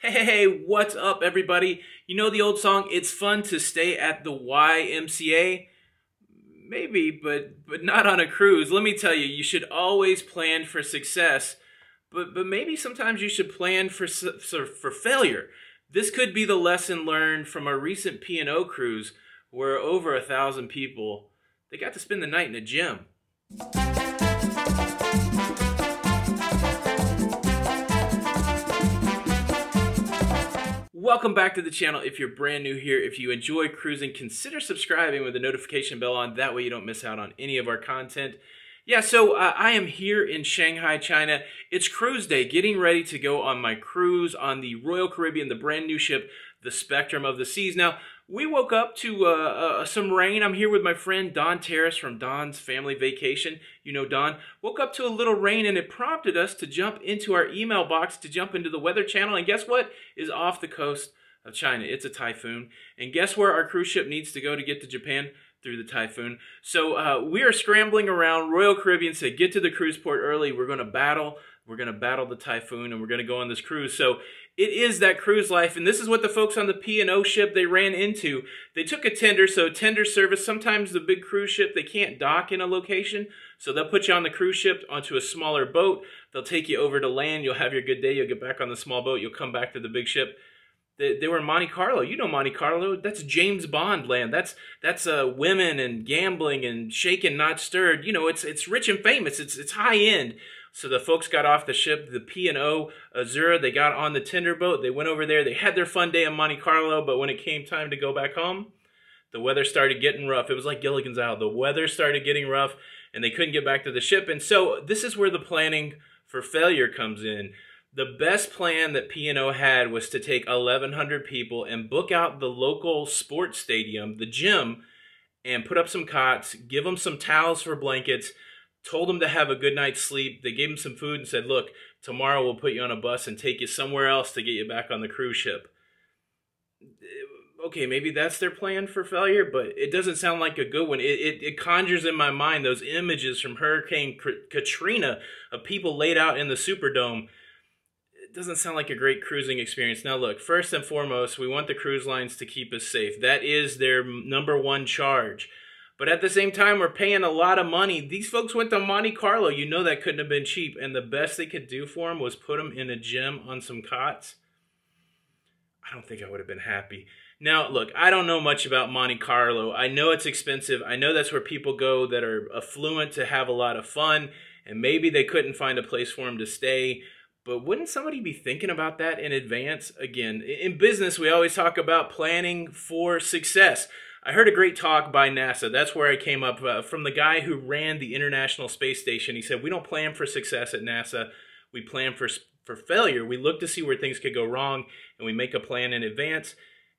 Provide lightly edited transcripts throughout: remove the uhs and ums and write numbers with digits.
Hey, what's up, everybody? You know the old song, "It's fun to stay at the YMCA"? Maybe, but not on a cruise. Let me tell you, you should always plan for success, but maybe sometimes you should plan for failure. This could be the lesson learned from a recent P&O cruise where over 1,000 people, they got to spend the night in a gym. Welcome back to the channel. If you're brand new here, if you enjoy cruising, consider subscribing with the notification bell on. That way you don't miss out on any of our content. Yeah, so I am here in Shanghai, China. It's cruise day, getting ready to go on my cruise on the Royal Caribbean, the brand new ship, the Spectrum of the Seas. Now, we woke up to some rain. I'm here with my friend Don Terrace from Don's Family Vacation. You know Don. Woke up to a little rain and it prompted us to jump into our email box to jump into the Weather Channel. And guess what is off the coast of China? It's a typhoon. And guess where our cruise ship needs to go to get to Japan? Through the typhoon. So we are scrambling around. Royal Caribbean said, get to the cruise port early. We're going to battle the typhoon and we're going to go on this cruise. So it is that cruise life. And this is what the folks on the P&O ship, they ran into. They took a tender. So tender service, sometimes the big cruise ship, they can't dock in a location. So they'll put you on the cruise ship onto a smaller boat. They'll take you over to land. You'll have your good day. You'll get back on the small boat. You'll come back to the big ship. They were in Monte Carlo. You know Monte Carlo. That's James Bond land. That's women and gambling and shaken, not stirred. You know, it's rich and famous. It's high end. So the folks got off the ship, the P&O Azura. They got on the tender boat. They went over there. They had their fun day in Monte Carlo. But when it came time to go back home, the weather started getting rough. It was like Gilligan's Island. The weather started getting rough, and they couldn't get back to the ship. And so this is where the planning for failure comes in. The best plan that P&O had was to take 1,100 people and book out the local sports stadium, the gym, and put up some cots, give them some towels for blankets, told them to have a good night's sleep. They gave them some food and said, look, tomorrow we'll put you on a bus and take you somewhere else to get you back on the cruise ship. Okay, maybe that's their plan for failure, but it doesn't sound like a good one. It conjures in my mind those images from Hurricane Katrina of people laid out in the Superdome. Doesn't sound like a great cruising experience. Now look, first and foremost, we want the cruise lines to keep us safe. That is their number one charge. But at the same time, we're paying a lot of money. These folks went to Monte Carlo. You know that couldn't have been cheap. And the best they could do for them was put them in a gym on some cots. I don't think I would have been happy. Now, look, I don't know much about Monte Carlo. I know it's expensive. I know that's where people go that are affluent to have a lot of fun. And maybe they couldn't find a place for them to stay. But wouldn't somebody be thinking about that in advance? Again, in business, we always talk about planning for success. I heard a great talk by NASA. That's where I came up from the guy who ran the International Space Station. He said, we don't plan for success at NASA. We plan for failure. We look to see where things could go wrong, and we make a plan in advance.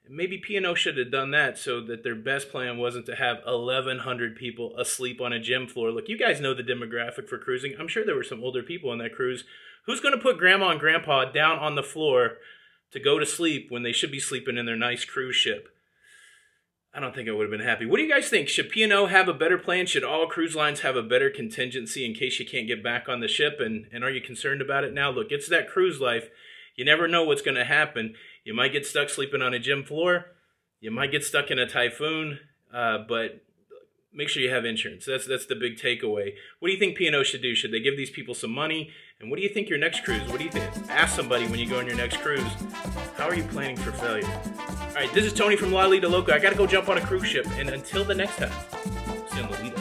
Maybe P&O should have done that so that their best plan wasn't to have 1,100 people asleep on a gym floor. Look, you guys know the demographic for cruising. I'm sure there were some older people on that cruise. Who's going to put grandma and grandpa down on the floor to go to sleep when they should be sleeping in their nice cruise ship? I don't think I would have been happy. What do you guys think? Should P&O have a better plan? Should all cruise lines have a better contingency in case you can't get back on the ship? And are you concerned about it now? Look, it's that cruise life. You never know what's going to happen. You might get stuck sleeping on a gym floor. You might get stuck in a typhoon. But make sure you have insurance. That's the big takeaway. What do you think P&O should do? Should they give these people some money? And what do you think your next cruise? What do you think? Ask somebody when you go on your next cruise. How are you planning for failure? All right, this is Tony from Lido Loca. I got to go jump on a cruise ship. And until the next time, see you on the Lido.